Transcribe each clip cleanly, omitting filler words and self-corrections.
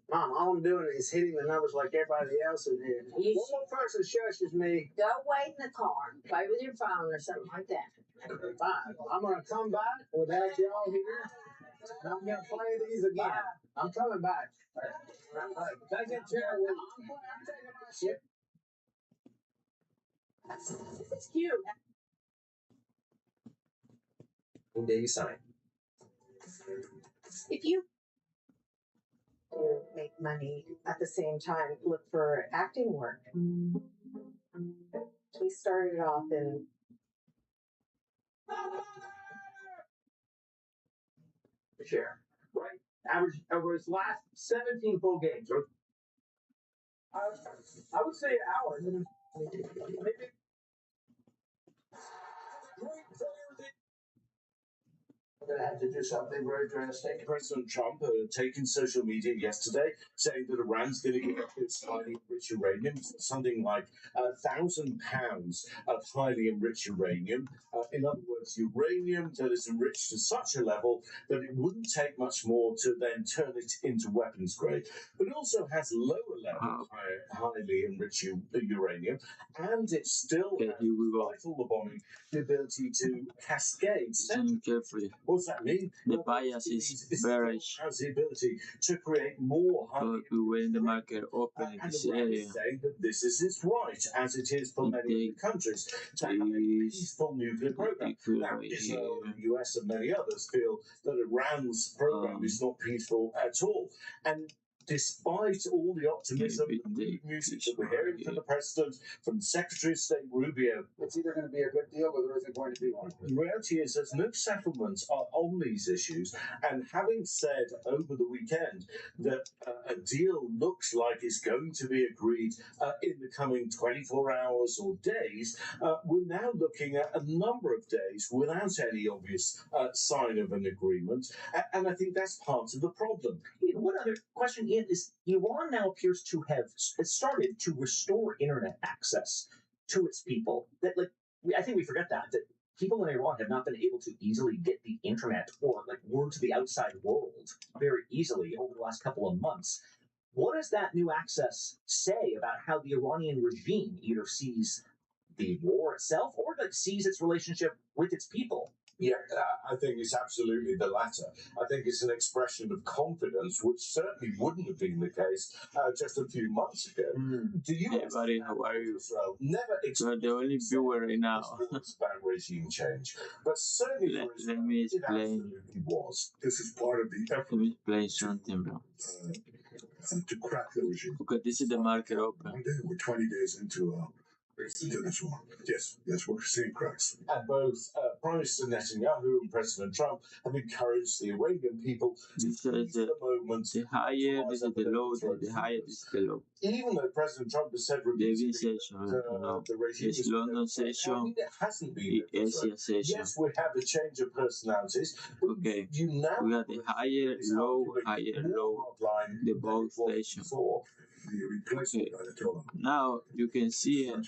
Mom, all I'm doing is hitting the numbers like everybody else is here. One more person shushes me. Go wait in the car, play with your phone or something like that. Fine. I'm gonna come back without y'all here. And I'm gonna play these again. I'm coming back. Take that chair with me. I'm taking my shit. This is cute. When did you sign? If you make money at the same time, look for acting work. We started off in Share. Right? Average over his last 17 full games. I would say an hour. Maybe. We're going to have to do something very drastic. President Trump taken social media yesterday, saying that Iran's going to give up its highly enriched uranium, something like 1,000 pounds of highly enriched uranium. In other words, uranium that is enriched to such a level that it wouldn't take much more to then turn it into weapons grade. But it also has lower level highly enriched uranium, and it still has vital the bombing, the ability to cascade. Listen carefully. What does that mean? The bias is bearish. Has the ability to create more. So if we were in the market open in this area, saying that this is its right, as it is for many countries, to have a peaceful nuclear program. Now, Israel, the US, and many others feel that Iran's program is not peaceful at all. And despite all the optimism and the music that we're hearing from the president, from Secretary of State Rubio, it's either going to be a good deal or there isn't going to be one. The reality is there's no settlements on these issues. And having said over the weekend that a deal looks like it's going to be agreed in the coming 24 hours or days, we're now looking at a number of days without any obvious sign of an agreement. And I think that's part of the problem. One other question is Iran now appears to have started to restore internet access to its people. I think we forget that people in Iran have not been able to easily get the internet or word to the outside world very easily over the last couple of months. What does that new access say about how the Iranian regime either sees the war itself or sees its relationship with its people? Yeah, I think it's absolutely the latter. I think it's an expression of confidence, which certainly wouldn't have been the case just a few months ago. Do you, hey buddy, how are you? Israel never You're the only viewer right now. about regime change, but certainly let me explain. It was. This is part of the effort. Let me explain something, bro. To crack the regime. Okay, this is the market open. One day, we're 20 days into this war. Yes, we're seeing cracks. And both Prime Minister Netanyahu and President Trump have encouraged the Iranian people to This is the moment. The higher, this is the low, the higher, this is the low. Even though President Trump has said David session, the regime it's London session, it hasn't been the Asia session. Yes, we have a change of personalities. Okay, you now we have the higher, low, the both session. Okay. Now you can see it.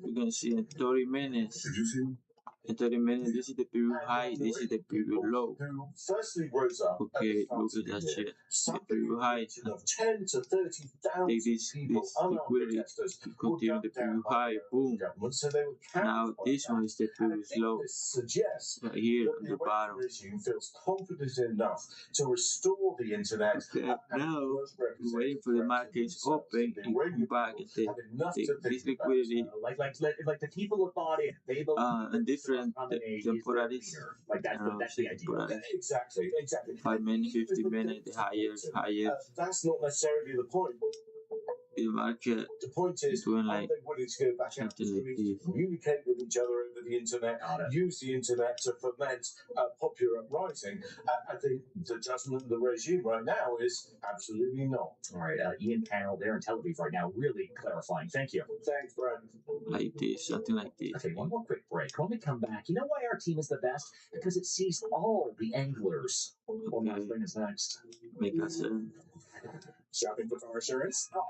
You can see in 30 minutes. Did you see him? In 30 minutes, this is the previous high, this is the previous low. Firstly rose up. Okay, look at that shit. The previous high. 10 to 30,000 Take this liquidity, continue the previous high, boom. So they were now this one is the previous low. Suggests right here on the bottom. Regime feels confident enough to restore the internet. Okay, now we're waiting for the markets open and come back and take this liquidity. Like the people who bought it, they believe and different temporaries. That's the idea. Exactly. 5 minutes, 50 minutes, higher. That's not necessarily the point. The market the point is, doing are like they willing to go back out to something like this. communicate with each other over the internet, use the internet to foment popular uprising. I think the judgment of the regime right now is absolutely not. All right, Ian Panel there in Tel Aviv right now, really clarifying. Thank you. Thanks, Brad. Like this, something like this. Okay, one more quick break. When we come back, you know why our team is the best? Because it sees all the anglers. Well, Okay. bring us next. Make us Shopping for car insurance? Try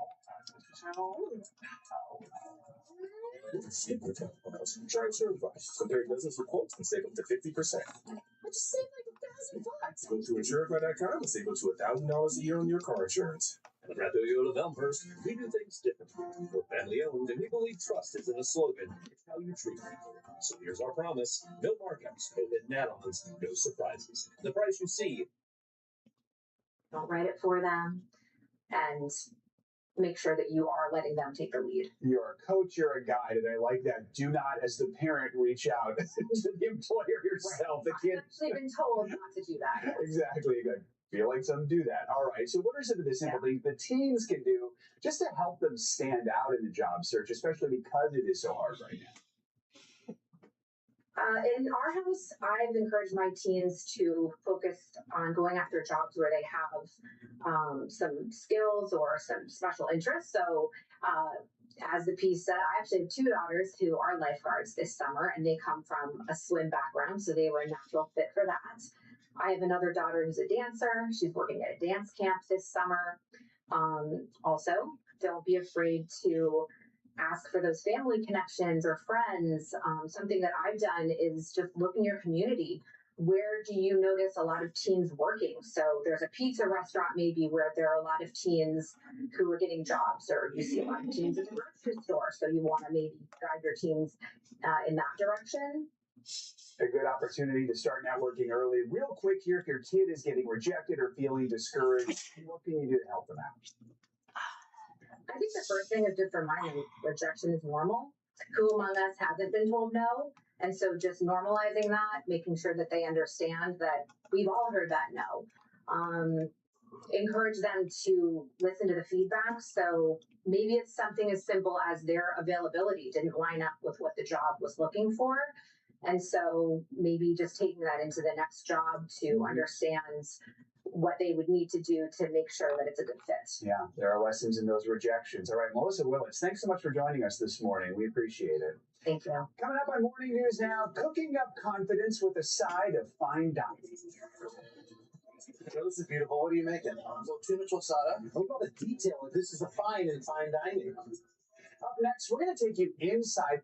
Insurance Advice. Compare dozens of quotes and save up to 50%. I just saved like $1,000. Go to insurify.com and save up to $1,000 a year on your car insurance. At Rafael Elmhurst, we do things differently. We're family owned and we believe trust isn't a slogan, it's how you treat people. So here's our promise: no markups, no hidden add-ons, no surprises. The price you see. Don't write it for them, and make sure that you are letting them take the lead. You're a coach, you're a guide, and I like that. Do not, as the parent, reach out to the employer yourself. The I've kid. actually been told not to do that. Exactly. I feel like some do that. All right. So, what are some of the simple things the teens can do just to help them stand out in the job search, especially because it is so hard right now? In our house, I've encouraged my teens to focus on going after jobs where they have some skills or some special interests. So, as the piece said, I actually have two daughters who are lifeguards this summer, and they come from a swim background, so they were a natural fit for that. I have another daughter who's a dancer. She's working at a dance camp this summer. Also, don't be afraid to ask for those family connections or friends. Something that I've done is just look in your community. Where do you notice a lot of teens working? So there's a pizza restaurant maybe where there are a lot of teens who are getting jobs, or you see a lot of teens at the grocery store. So you want to maybe guide your teens in that direction. A good opportunity to start networking early. Real quick here, if your kid is getting rejected or feeling discouraged, what can you do to help them out? I think the first thing is just reminding rejection is normal. Who among us hasn't been told no? And so just normalizing that, making sure that they understand that we've all heard that no. Encourage them to listen to the feedback. So maybe it's something as simple as their availability didn't line up with what the job was looking for. And so maybe just taking that into the next job to understand what they would need to do to make sure that it's a good fit. Yeah, there are lessons in those rejections. All right, Melissa Willis, thanks so much for joining us this morning. We appreciate it. Thank you. Coming up on Morning News now, cooking up confidence with a side of fine dining. So this is beautiful. What are you making? So tuna tostada. Look at all the detail. This is a fine in fine dining. Up next, we're going to take you inside.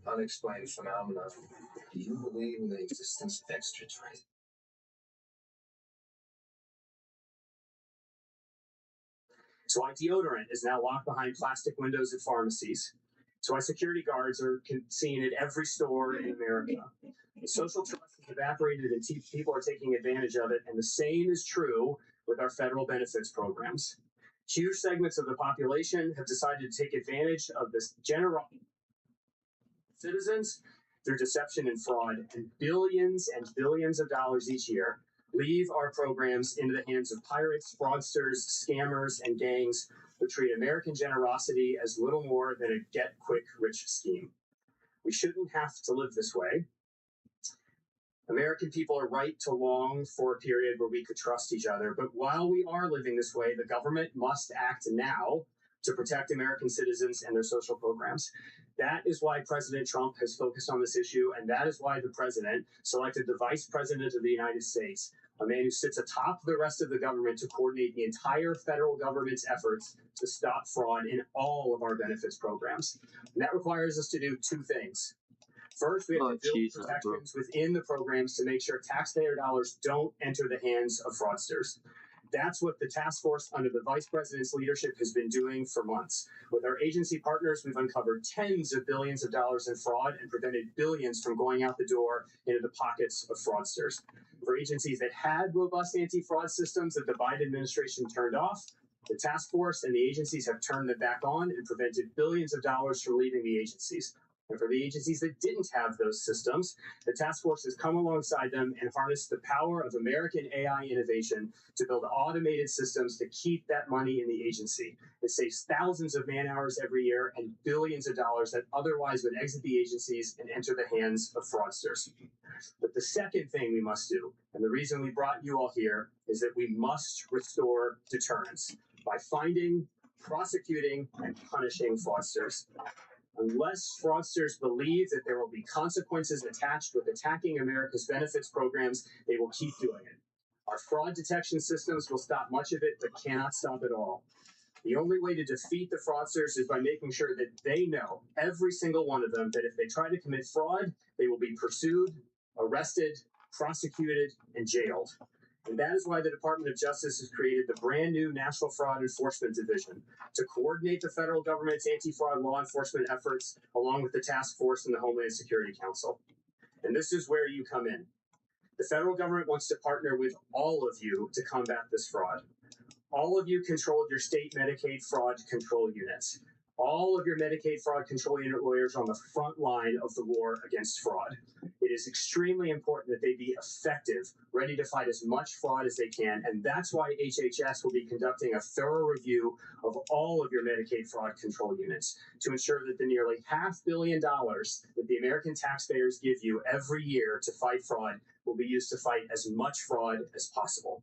Unexplained phenomena. Do you believe in the existence of extraterrestrials? So why deodorant is now locked behind plastic windows at pharmacies. So why security guards are seen at every store in America. The social trust has evaporated and people are taking advantage of it. And the same is true with our federal benefits programs. Huge segments of the population have decided to take advantage of this generosity citizens through deception and fraud, and billions of dollars each year leave our programs into the hands of pirates, fraudsters, scammers, and gangs who treat American generosity as little more than a get-quick-rich scheme. We shouldn't have to live this way. American people are right to long for a period where we could trust each other, but while we are living this way, the government must act now to protect American citizens and their social programs. That is why President Trump has focused on this issue, and that is why the president selected the Vice President of the United States, a man who sits atop the rest of the government to coordinate the entire federal government's efforts to stop fraud in all of our benefits programs. And that requires us to do two things. First, we have to build protections within the programs to make sure taxpayer dollars don't enter the hands of fraudsters. That's what the task force under the vice president's leadership has been doing for months. With our agency partners, we've uncovered tens of billions of dollars in fraud and prevented billions from going out the door into the pockets of fraudsters. For agencies that had robust anti-fraud systems that the Biden administration turned off, the task force and the agencies have turned them back on and prevented billions of dollars from leaving the agencies. And for the agencies that didn't have those systems, the task force has come alongside them and harnessed the power of American AI innovation to build automated systems to keep that money in the agency. It saves thousands of man hours every year and billions of dollars that otherwise would exit the agencies and enter the hands of fraudsters. But the second thing we must do, and the reason we brought you all here, is that we must restore deterrence by finding, prosecuting, and punishing fraudsters. Unless fraudsters believe that there will be consequences attached with attacking America's benefits programs, they will keep doing it. Our fraud detection systems will stop much of it, but cannot stop it all. The only way to defeat the fraudsters is by making sure that they know, every single one of them, that if they try to commit fraud, they will be pursued, arrested, prosecuted, and jailed. And that is why the Department of Justice has created the brand new National Fraud Enforcement Division to coordinate the federal government's anti-fraud law enforcement efforts along with the task force and the Homeland Security Council. And this is where you come in. The federal government wants to partner with all of you to combat this fraud. All of you controlled your state Medicaid fraud control units. All of your Medicaid fraud control unit lawyers are on the front line of the war against fraud. It is extremely important that they be effective, ready to fight as much fraud as they can, and that's why HHS will be conducting a thorough review of all of your Medicaid fraud control units to ensure that the nearly $500 million that the American taxpayers give you every year to fight fraud will be used to fight as much fraud as possible.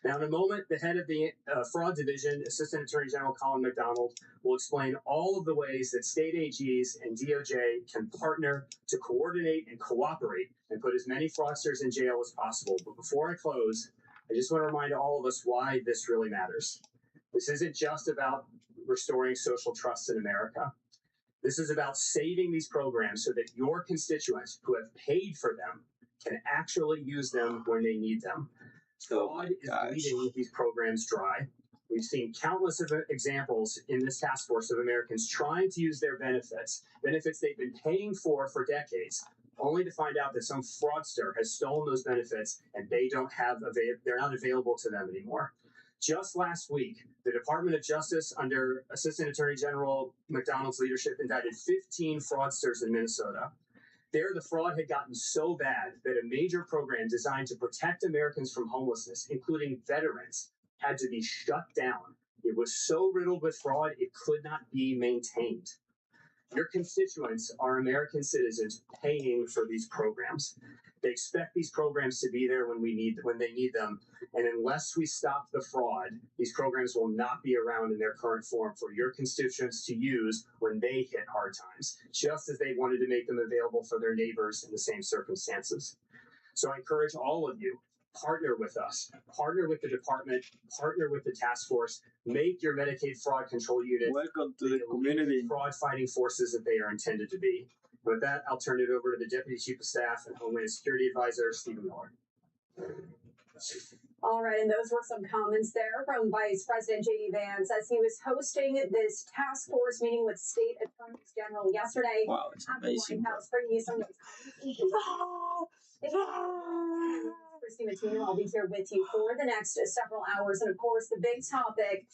Now, in a moment, the head of the Fraud Division, Assistant Attorney General Colin McDonald, will explain all of the ways that state AGs and DOJ can partner to coordinate and cooperate and put as many fraudsters in jail as possible. But before I close, I just want to remind all of us why this really matters. This isn't just about restoring social trust in America. This is about saving these programs so that your constituents who have paid for them can actually use them when they need them. Fraud is bleeding these programs dry. We've seen countless of examples in this task force of Americans trying to use their benefits they've been paying for decades, only to find out that some fraudster has stolen those benefits and they're not available to them anymore. Just last week, the Department of Justice, under Assistant Attorney General McDonald's leadership, indicted 15 fraudsters in Minnesota. There, the fraud had gotten so bad that a major program designed to protect Americans from homelessness, including veterans, had to be shut down. It was so riddled with fraud, it could not be maintained. Your constituents are American citizens paying for these programs. They expect these programs to be there when they need them. And unless we stop the fraud, these programs will not be around in their current form for your constituents to use when they hit hard times, just as they wanted to make them available for their neighbors in the same circumstances. So I encourage all of you, partner with us, partner with the department, partner with the task force, make your Medicaid fraud control units Welcome to the community. Fraud fighting forces that they are intended to be. With that, I'll turn it over to the Deputy Chief of Staff and Homeland Security Advisor, Stephen Miller. All right, and those were some comments there from Vice President J.D. Vance as he was hosting this task force meeting with State Attorneys General yesterday. Wow, it's at the amazing. White House, bringing you some of those comments. Christy Matino, I'll be here with you for the next several hours. And of course, the big topic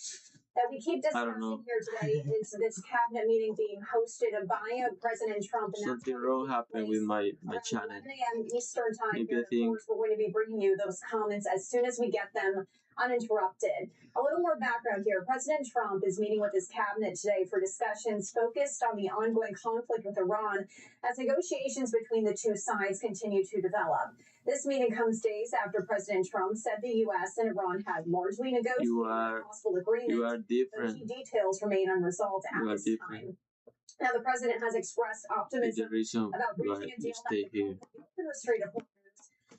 that we keep discussing here today is this cabinet meeting being hosted by President Trump. And Something wrong happened with my channel. 11 a.m. Eastern time. Maybe Here, I think of course, we're going to be bringing you those comments as soon as we get them uninterrupted. A little more background here. President Trump is meeting with his cabinet today for discussions focused on the ongoing conflict with Iran as negotiations between the two sides continue to develop. This meeting comes days after President Trump said the U.S. and Iran had largely negotiated a possible agreement. You are different. Key details remain unresolved at this time. Now, the president has expressed optimism about reaching a deal that can open the Strait of Hormuz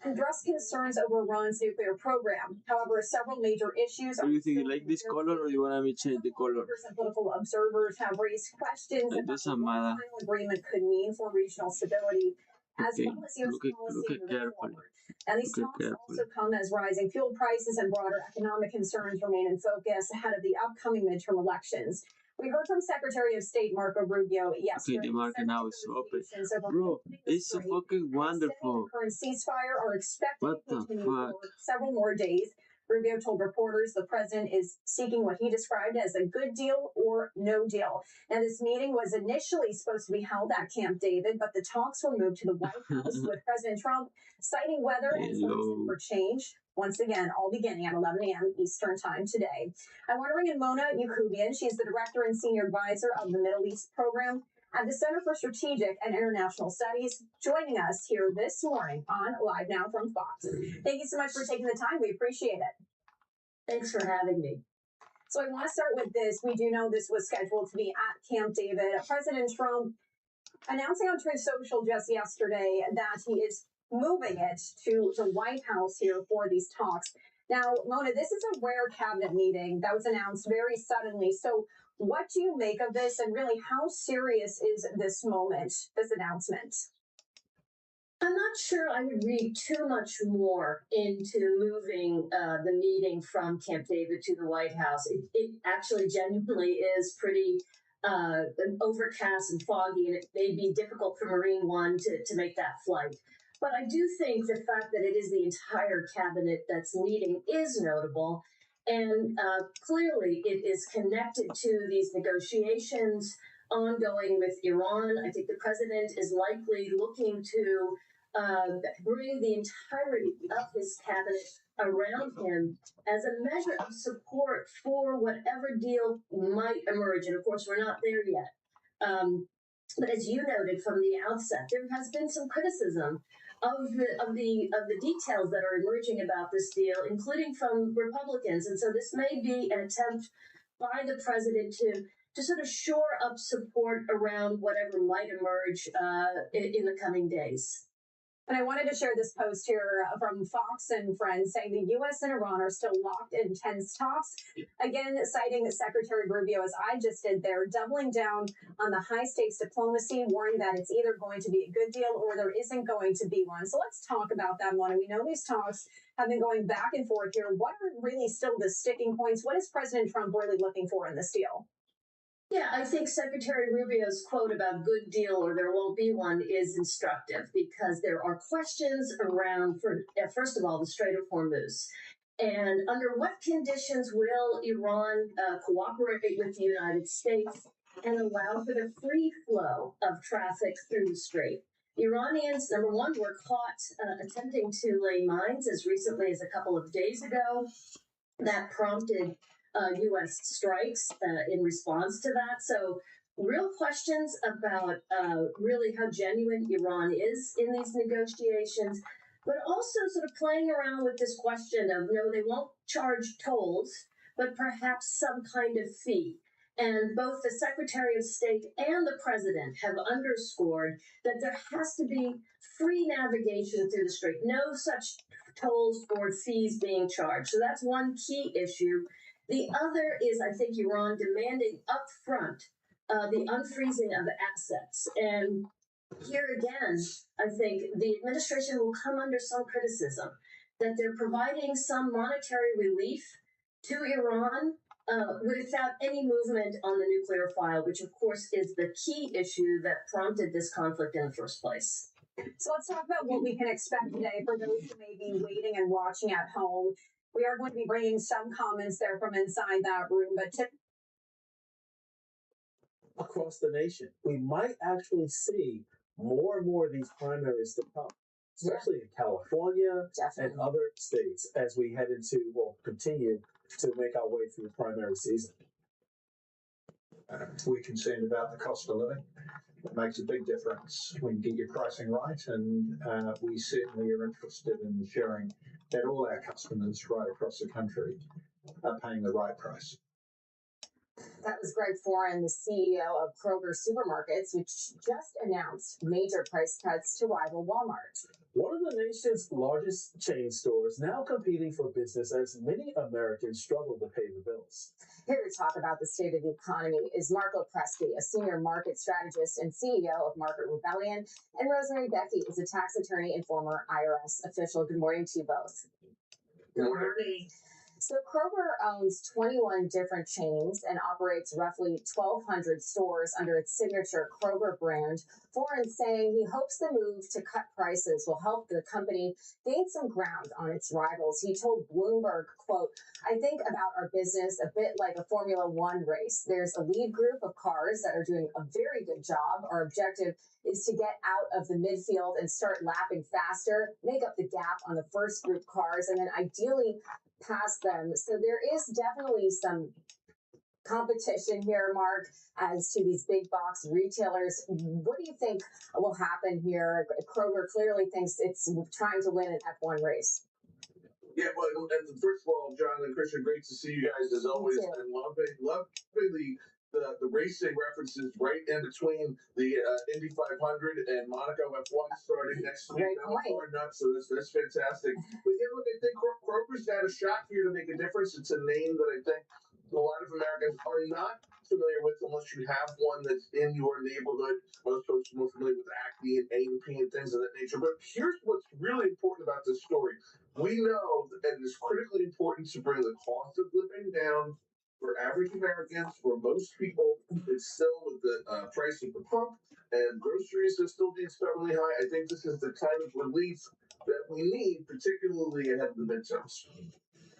and address concerns over Iran's nuclear program. However, several major issues Do you think you like this color or you want me to change the color? Political observers have raised questions about what the final agreement could mean for regional stability, as well as U.S. policy moving forward. And these talks also come as rising fuel prices and broader economic concerns remain in focus ahead of the upcoming midterm elections. We heard from Secretary of State Marco Rubio yesterday. Okay, the market now is open. Bro, it's so fucking wonderful. Current ceasefire are expected What to the continue fuck? for several more days. Rubio told reporters the president is seeking what he described as a good deal or no deal. Now, this meeting was initially supposed to be held at Camp David, but the talks were moved to the White House with President Trump citing weather as the reason for change. Once again, all beginning at 11 a.m. Eastern Time today. I want to bring in Mona Yakubian. She's the director and senior advisor of the Middle East program at the Center for Strategic and International Studies, joining us here this morning on Live Now from Fox. Thank you so much for taking the time. We appreciate it. Thanks for having me. So I want to start with this. We do know this was scheduled to be at Camp David. President Trump announcing on Truth Social just yesterday that he is moving it to the White House here for these talks. Now, Mona, this is a rare cabinet meeting that was announced very suddenly. So what do you make of this, and really how serious is this moment, this announcement? I'm not sure I would read too much more into moving the meeting from Camp David to the White House. It actually genuinely is pretty overcast and foggy, and it may be difficult for Marine One to make that flight. But I do think the fact that it is the entire cabinet that's meeting is notable. And clearly it is connected to these negotiations ongoing with Iran. I think the president is likely looking to bring the entirety of his cabinet around him as a measure of support for whatever deal might emerge. And of course, we're not there yet. But as you noted from the outset, there has been some criticism of the details that are emerging about this deal, including from Republicans. And so this may be an attempt by the president to sort of shore up support around whatever might emerge in the coming days. And I wanted to share this post here from Fox and Friends saying the U.S. and Iran are still locked in tense talks. Again, citing Secretary Rubio, as I just did there, doubling down on the high-stakes diplomacy, warning that it's either going to be a good deal or there isn't going to be one. So let's talk about that one. And we know these talks have been going back and forth here. What are really still the sticking points? What is President Trump really looking for in this deal? Yeah, I think Secretary Rubio's quote about good deal or there won't be one is instructive because there are questions around, first of all, the Strait of Hormuz. And under what conditions will Iran cooperate with the United States and allow for the free flow of traffic through the strait? The Iranians, number one, were caught attempting to lay mines as recently as a couple of days ago. That prompted U.S. strikes in response to that. So real questions about really how genuine Iran is in these negotiations, but also sort of playing around with this question of, no, they won't charge tolls, but perhaps some kind of fee. And both the Secretary of State and the President have underscored that there has to be free navigation through the strait, no such tolls or fees being charged. So that's one key issue. The other is, I think, Iran demanding upfront the unfreezing of assets. And here again, I think the administration will come under some criticism that they're providing some monetary relief to Iran without any movement on the nuclear file, which, of course, is the key issue that prompted this conflict in the first place. So let's talk about what we can expect today for those who may be waiting and watching at home. We are going to be bringing some comments there from inside that room, but across the nation, we might actually see more and more of these primaries to come, especially in California and other states as we head into, continue to make our way through the primary season. We're concerned about the cost of living. It makes a big difference when you get your pricing right, and we certainly are interested in ensuring that all our customers right across the country are paying the right price. That was Greg Foran, the CEO of Kroger Supermarkets, which just announced major price cuts to rival Walmart. One of the nation's largest chain stores now competing for business as many Americans struggle to pay the bills. Here to talk about the state of the economy is Marco Presky, a senior market strategist and CEO of Market Rebellion, and Rosemary Becky is a tax attorney and former IRS official. Good morning to you both. Good morning. So Kroger owns 21 different chains and operates roughly 1,200 stores under its signature Kroger brand. Foran saying he hopes the move to cut prices will help the company gain some ground on its rivals. He told Bloomberg, quote, "I think about our business a bit like a Formula One race. There's a lead group of cars that are doing a very good job. Our objective is to get out of the midfield and start lapping faster, make up the gap on the first group cars, and then ideally pass them." So there is definitely some competition here, Mark, as to these big box retailers. What do you think will happen here? Kroger clearly thinks it's trying to win an F1 race. Yeah, well, and first of all, John and Christian, great to see you guys as always, and loving the racing references right in between the Indy 500 and Monaco F1 starting next week. Nuts, so that's fantastic. But yeah, look, I think Kroger's got a shot here to make a difference. It's a name that I think a lot of Americans are not familiar with unless you have one that's in your neighborhood. Most folks are more familiar with Acme and A&P and things of that nature. But here's what's really important about this story. We know that it is critically important to bring the cost of living down for average Americans. For most people, it's still with the price of the pump and groceries are still being stubbornly high. I think this is the kind of relief that we need, particularly ahead of the midterms.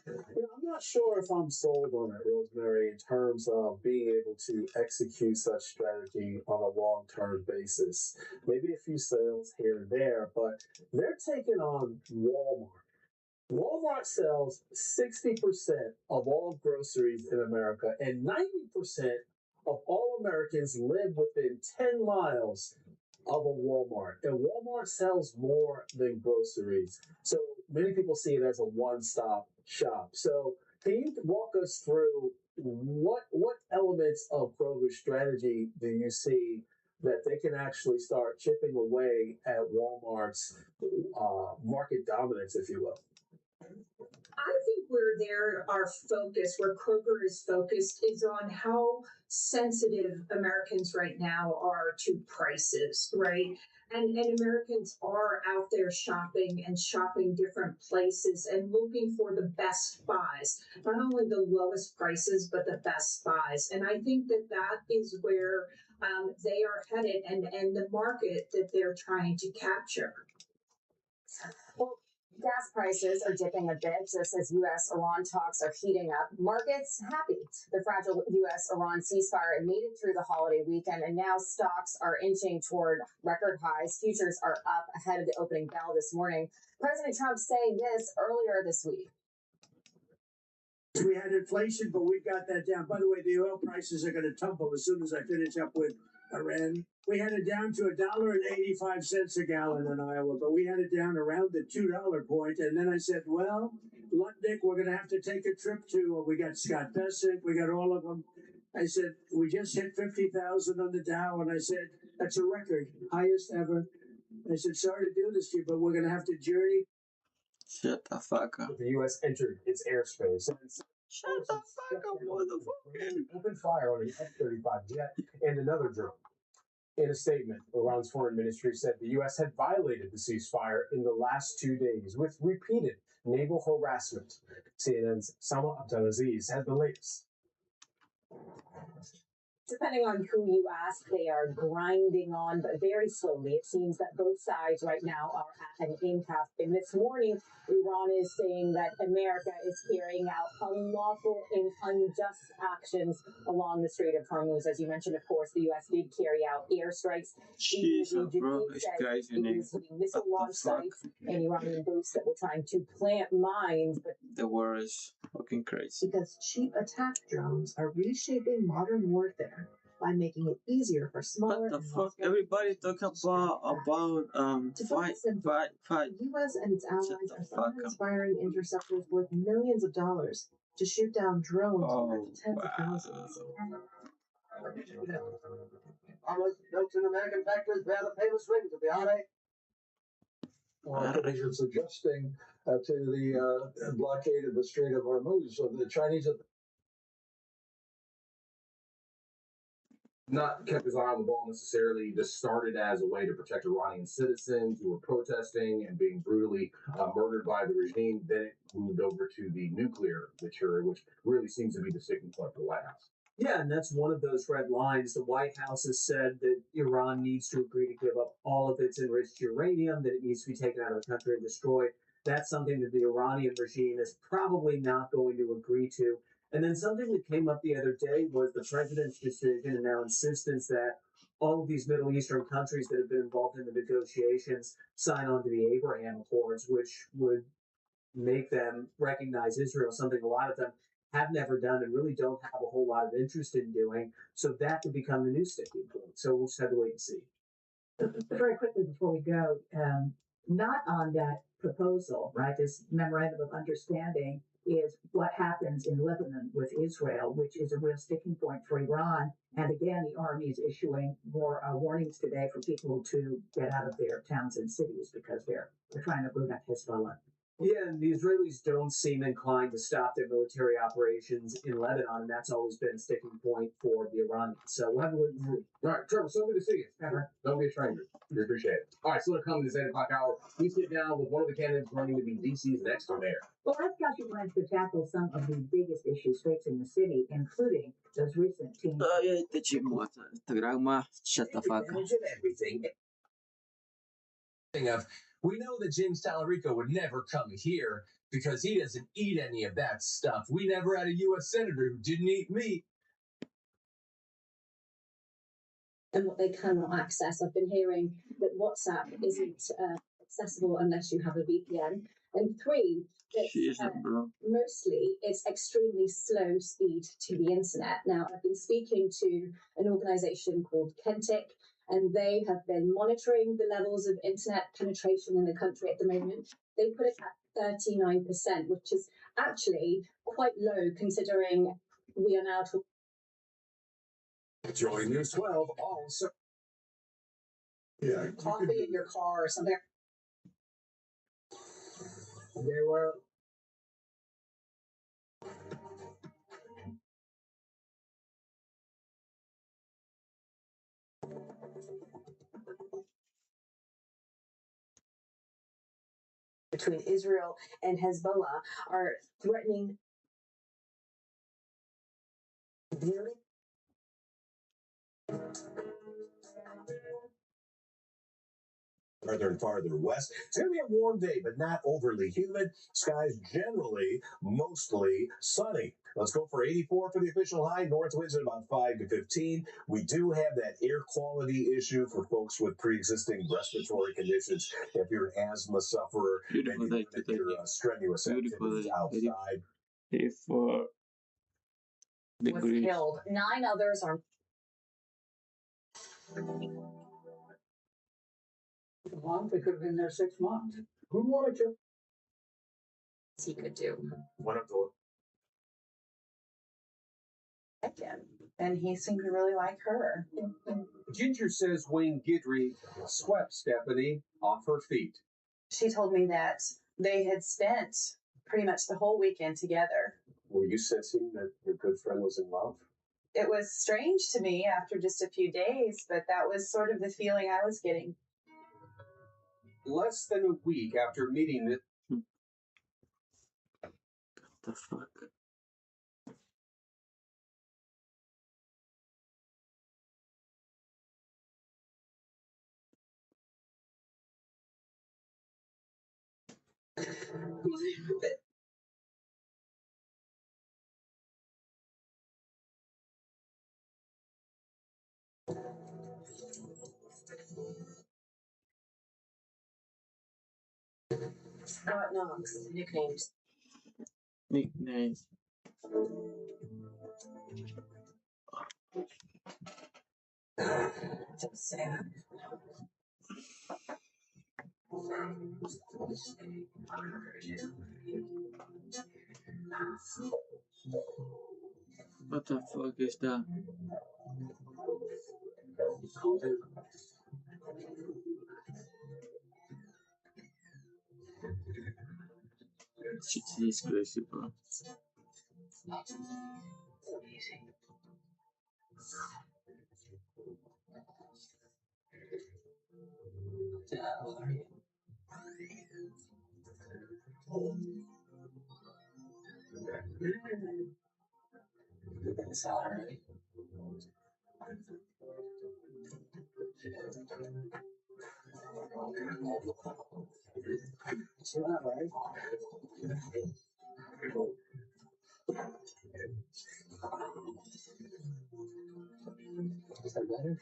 I'm not sure if I'm sold on it, Rosemary, in terms of being able to execute such strategy on a long-term basis. Maybe a few sales here and there, but they're taking on Walmart. Walmart sells 60% of all groceries in America, and 90% of all Americans live within 10 miles of a Walmart. And Walmart sells more than groceries. So many people see it as a one-stop shop. So can you walk us through what elements of Kroger's strategy do you see that they can actually start chipping away at Walmart's market dominance, if you will? I think where Kroger is focused is on how sensitive Americans right now are to prices, right? And Americans are out there shopping different places and looking for the best buys, not only the lowest prices, but the best buys. And I think that is where they are headed and the market that they're trying to capture. Well, gas prices are dipping a bit just as U.S.-Iran talks are heating up. Markets happy. The fragile U.S.-Iran ceasefire made it through the holiday weekend, and now stocks are inching toward record highs. Futures are up ahead of the opening bell this morning. President Trump saying this earlier this week. We had inflation, but we got that down. By the way, the oil prices are going to tumble as soon as I finish up with Iran. We had it down to $1.85 a gallon in Iowa, but we had it down around the $2 point. And then I said, well, Lutnick, we're going to have to take a trip to, we got Scott Disick, we got all of them. I said, we just hit 50,000 on the Dow. And I said, that's a record, highest ever. I said, sorry to do this to you, but we're going to have to journey. Shut the fuck up. The U.S. entered its airspace. Shut the fuck up, motherfucker. Opened fire on an F-35 jet and another drone. In a statement, Iran's foreign ministry said the U.S. had violated the ceasefire in the last 2 days with repeated naval harassment. CNN's Sama Abdelaziz has the latest. Depending on who you ask, they are grinding on, but very slowly. It seems that both sides right now are at an impasse. And this morning, Iran is saying that America is carrying out unlawful and unjust actions along the Strait of Hormuz. As you mentioned, of course, the U.S. did carry out airstrikes. Jesus, bro, this guy's it was hitting missile launch sites and Iranian boats that were trying to plant mines. But the war is fucking crazy. Because cheap attack drones are reshaping modern warfare by making it easier for smaller. What the fuck? Everybody talk about fight. The U.S. and its allies are inspiring interceptors worth millions of dollars to shoot down drones worth tens of thousands. Almost built in American factories bear the famous rings of the RA. Companies are adjusting to the blockade of the Strait of Hormuz. So the Chinese not kept his eye on the ball necessarily. This started as a way to protect Iranian citizens who were protesting and being brutally murdered by the regime. Then it moved over to the nuclear material, which really seems to be the sticking point for the White House. Yeah, and that's one of those red lines. The White House has said that Iran needs to agree to give up all of its enriched uranium, that it needs to be taken out of the country and destroyed. That's something that the Iranian regime is probably not going to agree to. And then something that came up the other day was the president's decision and now insistence that all of these Middle Eastern countries that have been involved in the negotiations sign on to the Abraham Accords, which would make them recognize Israel, something a lot of them have never done and really don't have a whole lot of interest in doing. So that could become the new sticking point. So we'll just have to wait and see. Very quickly before we go, not on that proposal, right? This memorandum of understanding is what happens in Lebanon with Israel, which is a real sticking point for Iran. And again, the army is issuing more warnings today for people to get out of their towns and cities because they're trying to root out Hezbollah. Yeah, and the Israelis don't seem inclined to stop their military operations in Lebanon, and that's always been a sticking point for the Iranians. So we'll have to wait and see. All right, Trevor, so good to see you. Trevor, don't be a stranger. We appreciate it. All right, so to come to this 8 o'clock hour, we sit down with one of the candidates running to be DC's next mayor. Well, I've got you plans to tackle some of the biggest issues facing the city, including those recent team. Shut the fuck up. Everything. We know that James Tallarico would never come here because he doesn't eat any of that stuff. We never had a U.S. senator who didn't eat meat. And what they cannot access. I've been hearing that WhatsApp isn't accessible unless you have a VPN. And 3, that mostly it's extremely slow speed to the internet. Now, I've been speaking to an organization called Kentic, and they have been monitoring the levels of internet penetration in the country at the moment. They put it at 39%, which is actually quite low considering we are now talking. Join News 12 also. Yeah, Coffee in your car or something. There were. Between Israel and Hezbollah are threatening. Farther and farther west. It's going to be a warm day, but not overly humid. Skies generally mostly sunny. Let's go for 84 for the official high. North winds at about 5 to 15. We do have that air quality issue for folks with pre-existing respiratory conditions. If you're an asthma sufferer, and you're strenuous activities outside. 84 degrees. Was killed. 9 others are. Well, they could have been there 6 months. Who wanted to? He could do. One of the. Him. And he seemed to really like her. Ginger says Wayne Guidry swept Stephanie off her feet. She told me that they had spent pretty much the whole weekend together. Were you sensing that your good friend was in love? It was strange to me after just a few days, but that was sort of the feeling I was getting. Less than a week after meeting the... The fuck? Scott Knox, nicknames. Nicknames. So sad. What the fuck is that? She's crazy, bro. It's alright. It's alright. Is that better?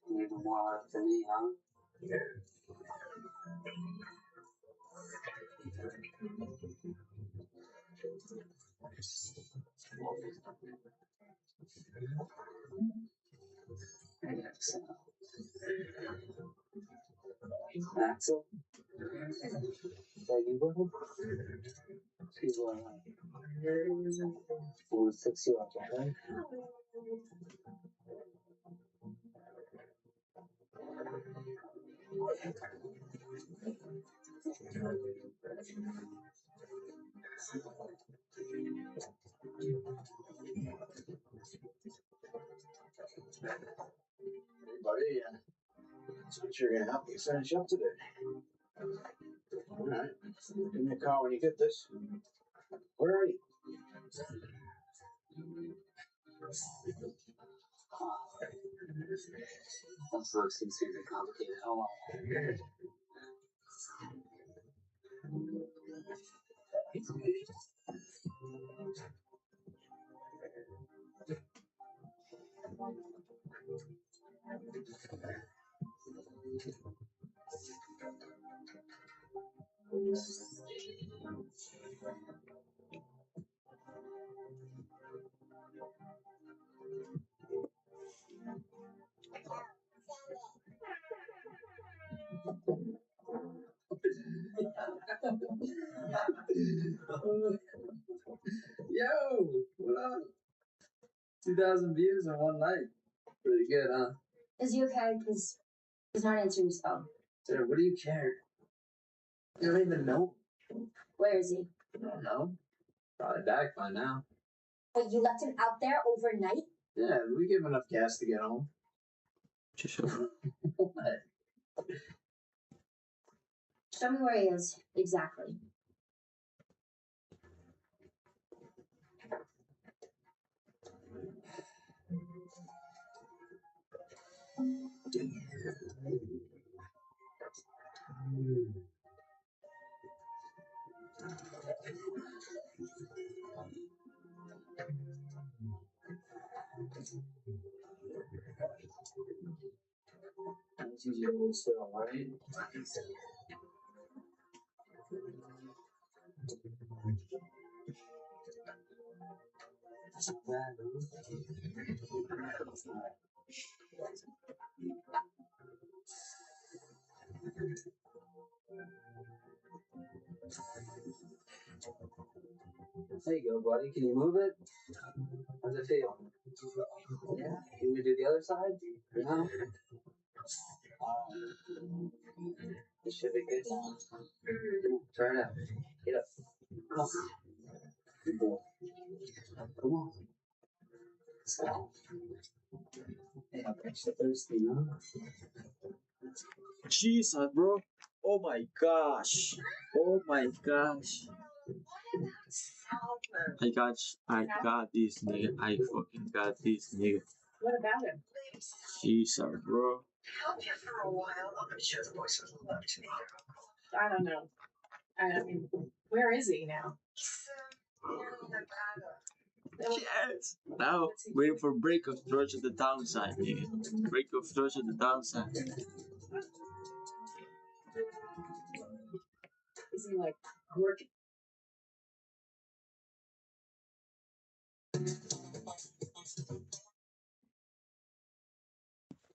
Maybe more to me, huh? Axel, that you will? Who will fix you up, right? Buddy, so you're gonna help me finish up today. All right. Give me a call when you get this. Where are you? Those looks seem to be complicated. Hold on. Yo, what up? 2,000 views in one night. Pretty good, huh? Is he okay? Because he's not answering his phone. Dude, what do you care? You don't even know. Where is he? I don't know. Probably back by now. But you left him out there overnight? Yeah, we give him enough gas to get home. What? Show me where he is exactly. That's easy to hold still, right? There you go, buddy. Can you move it? How's it feel? Yeah. Can we do the other side? No. It should be good. Turn up. Get up. Come on. Good boy. Come on. Let's go. Hey, I'm extra thirsty, huh? Jesus, bro. Oh my gosh. Oh my gosh. I got this nigga. I fucking got this nigga. What about him? Jesus, bro. Help you for a while. I'm sure the voice was love to me. I don't know. I mean, where is he now? Yes. Now, waiting for break of George at the downside, nigga. Break of George at the downside. Is he like working?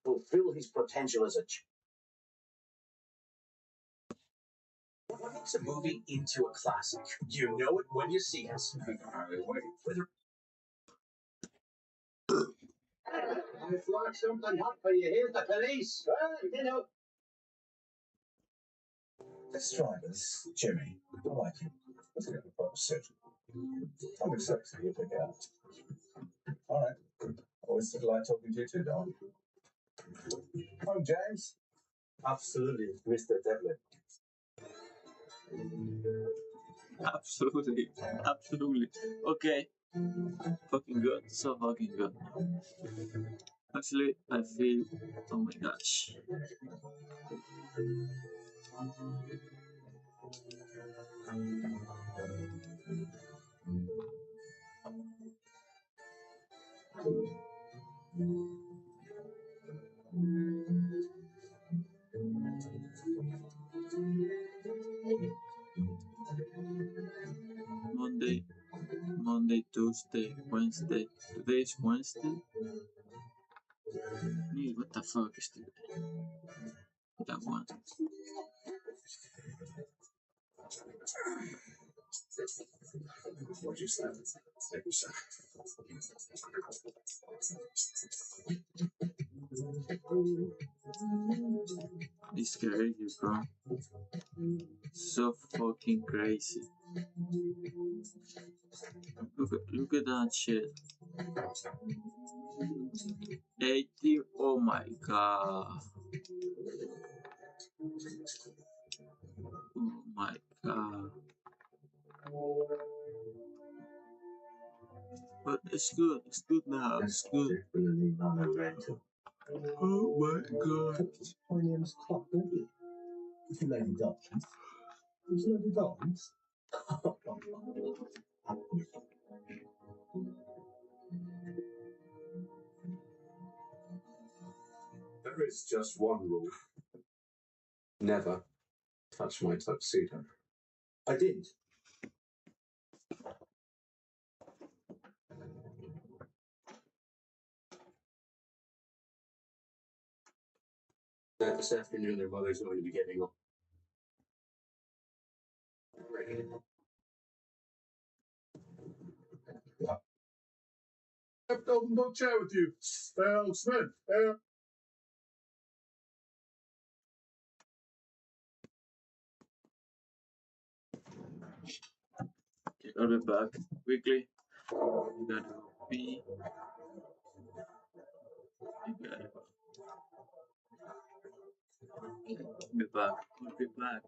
Fulfill his potential as a what makes a movie into a classic? You know it when you see it. Whether I've got something hot for you. Here's the police. You know. Let's try this. Jimmy, I like him. Let's get the proper suit. Number 6, you pick out. All right. Always a delight talking to you too, Don. Oh, James. Absolutely, Mr. Devlin. Absolutely. Absolutely. Okay. Fucking good. So fucking good. Actually, I feel, oh my gosh. Monday, Tuesday, Wednesday. Today is Wednesday. What the fuck is today? That one. What you said. It's crazy, bro. So fucking crazy. Look at that shit. 80. Oh my god. Oh my god. But it's good. It's good now. It's good. Oh my god. My name's Clark Bentley. It's Lady Dobbins. It's Lady Dobbins. There is just one rule. Never touch my tuxedo. I didn't. That this afternoon their mother's going to be getting up. Ready. Open book chat with you. Smith. Okay, I'll be back quickly. You gotta go pee. You gotta go. I'll be back. I'll be back.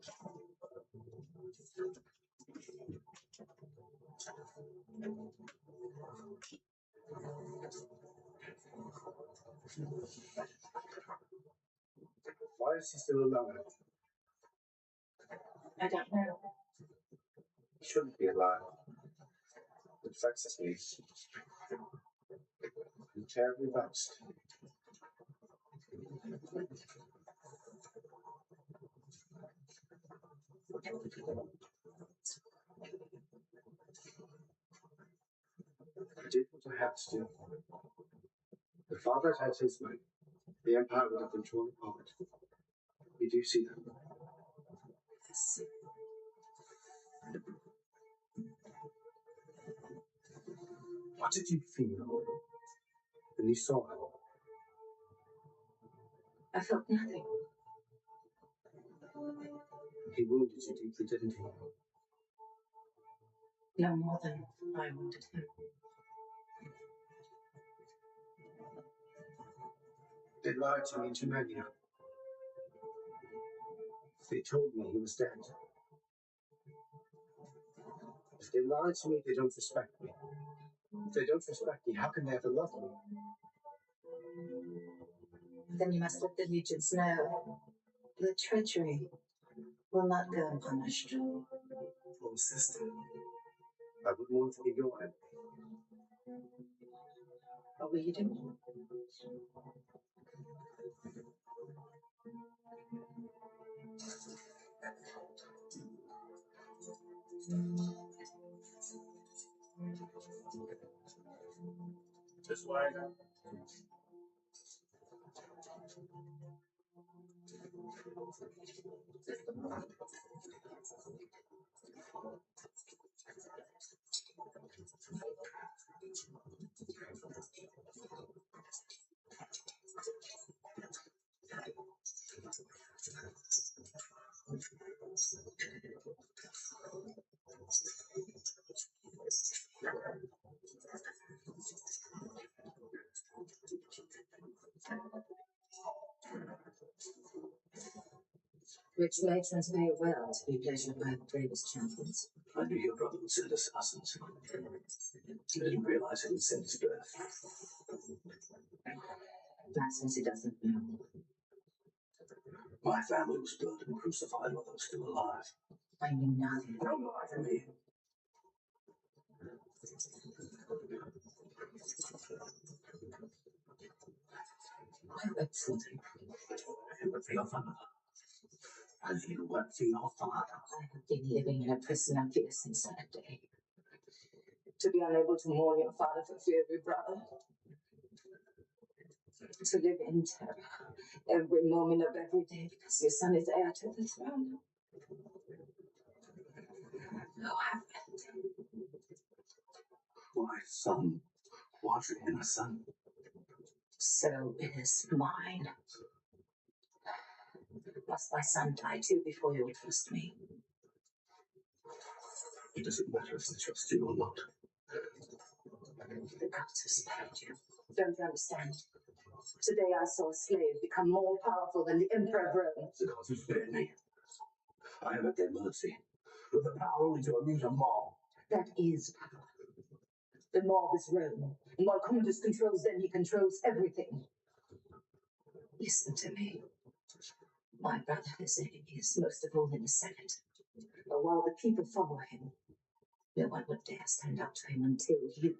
Why is he still alive? I don't know. He shouldn't be alive. It vexes me. I'm terribly vexed. I did what I had to do. The father had his way. The empire would have been torn apart. You do see that? Yes. What did you feel when you saw her? I felt nothing. He wounded you deeply, didn't he? No more than I wounded him. They lied to me in Germania. They told me he was dead. If they lie to me, they don't respect me. If they don't respect me, how can they ever love me? Then you must let the legions know that treachery will not go unpunished. Oh, sister, I wouldn't want to be your enemy. What will you do? This way. Rich matrons pay well to be pleasured by the bravest champions. I knew your brother would send assassins. I didn't realize he would send his birth. That's since he doesn't know. My family was burned and crucified while they were still alive. I knew nothing. Don't lie to me. I wept for them. You wept for your father. And you wept for your father. I have been living in a prison of fear since that day. To be unable to mourn your father for fear of your brother. To live in terror every moment of every day because your son is heir to the throne. Oh, I wept. My son was innocent. So is mine. Must my son die too before you'll trust me? It doesn't matter if I trust you or not. The gods have spared you. Don't you understand? Today I saw a slave become more powerful than the Emperor of Rome. The gods have spared me. I am at their mercy, with the power only to amuse a mob. That is power. The mob is Rome, and while Commodus controls them, he controls everything. Listen to me. My brother has enemies, most of all in the Senate. But while the people follow him, no one would dare stand up to him until you.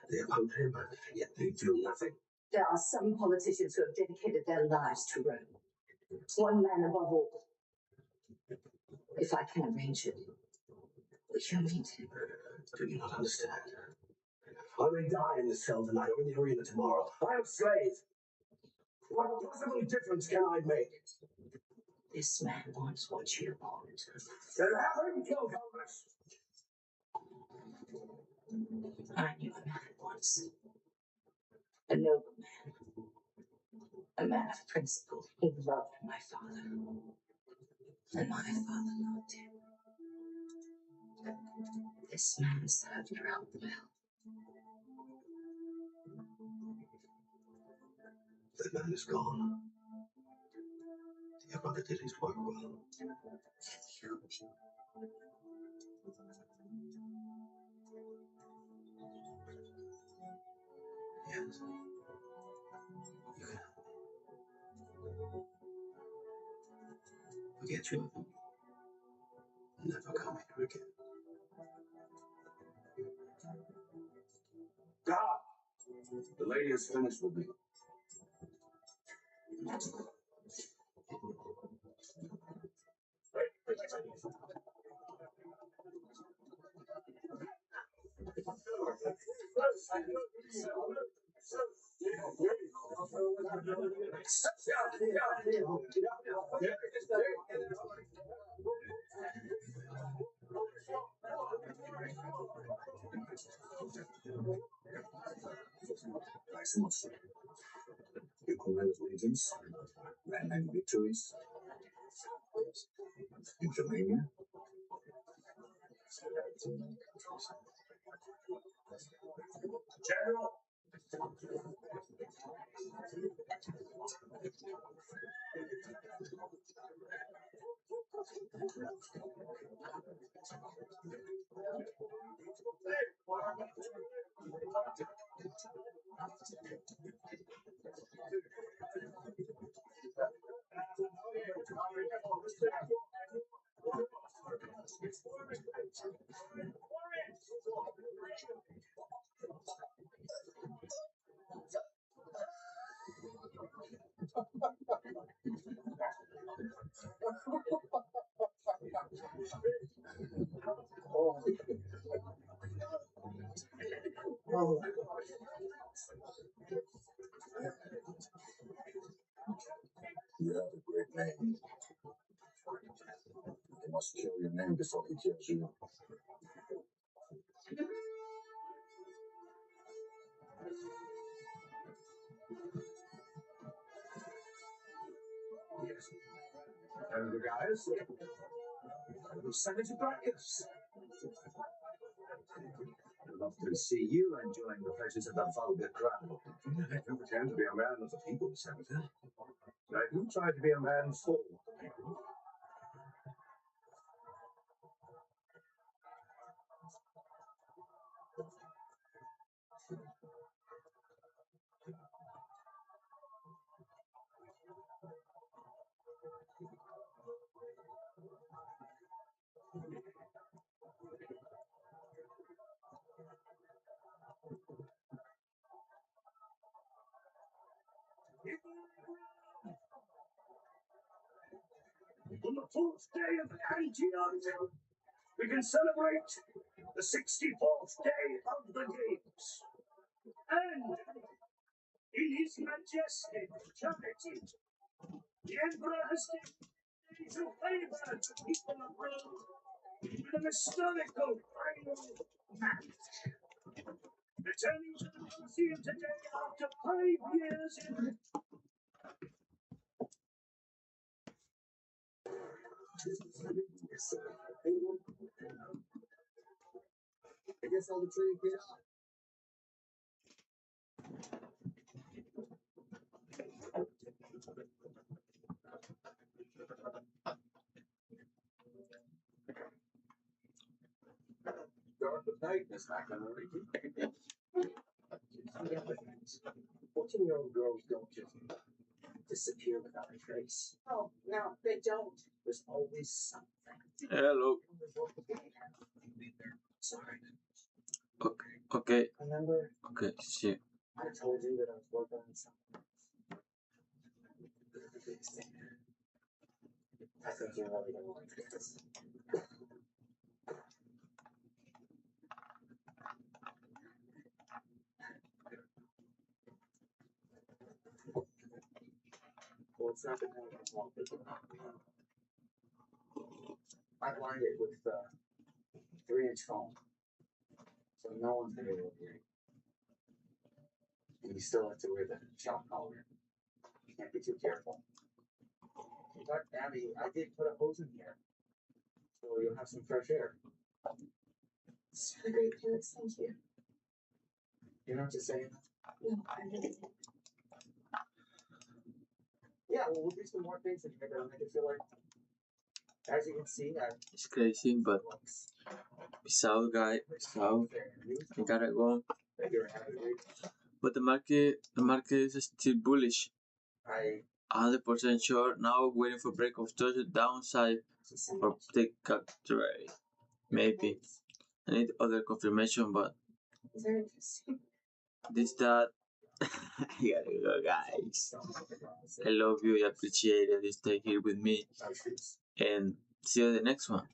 They oppose him, yet they do nothing. There are some politicians who have dedicated their lives to Rome. One man above all. If I can arrange it, will you meet him? Do you not understand? I may die in this cell tonight or in the arena tomorrow. I am a slave. What possible difference can I make? This man wants what you want. Then have him killed, Congress. I knew a man once. A noble man. A man of principle who loved my father. And my father loved him. This man served Rome well. That man is gone. Your brother did his work well. Yes. You can. Forget you. Never come here again. God! The lady is finished with me. You command legions, and victories. In Germania. General! Oh. You have a great name. They must kill your name before he kills you. Yes. And the guys? Senator Brackus. I'd love to see you enjoying the pleasures of the vulgar crowd. I don't pretend to be a man of the people, Senator. Now, you tried to be a man full. On the fourth day of Antioch, we can celebrate the 64th day of the Games. And in His Majesty, Charity, the Emperor has taken to favor the people of Rome with an historical final match. Returning to the Colosseum today after 5 years in I guess all the training paid off. Dark of night, Miss McElroy. 14-year-old girls don't just disappear without a trace. Oh, no, they don't. There's always something. Hello. Sorry. Okay. Remember, Okay. See. I told you that I was working on something. I think you're really gonna like this. Well, it's not the kind of small people. I lined it with 3-inch foam, so no one's gonna be able to hear you. And you still have to wear the shock collar. You can't be too careful. But Abby, I did put a hose in here, so you'll have some fresh air. It's really great, Felix. Thank you. You know what to say? No, I really didn't. Yeah, well, we'll do some more things in here that'll make it feel like, as you can see, It's crazy, but peace out, guys. Peace out. I gotta go. But the market is still bullish. 100% sure. Now waiting for break of Thursday downside or take cut trade. Maybe. I need other confirmation, but It's very interesting. that. I gotta go, guys. I love you. I appreciate it. Stay here with me. And see you in the next one.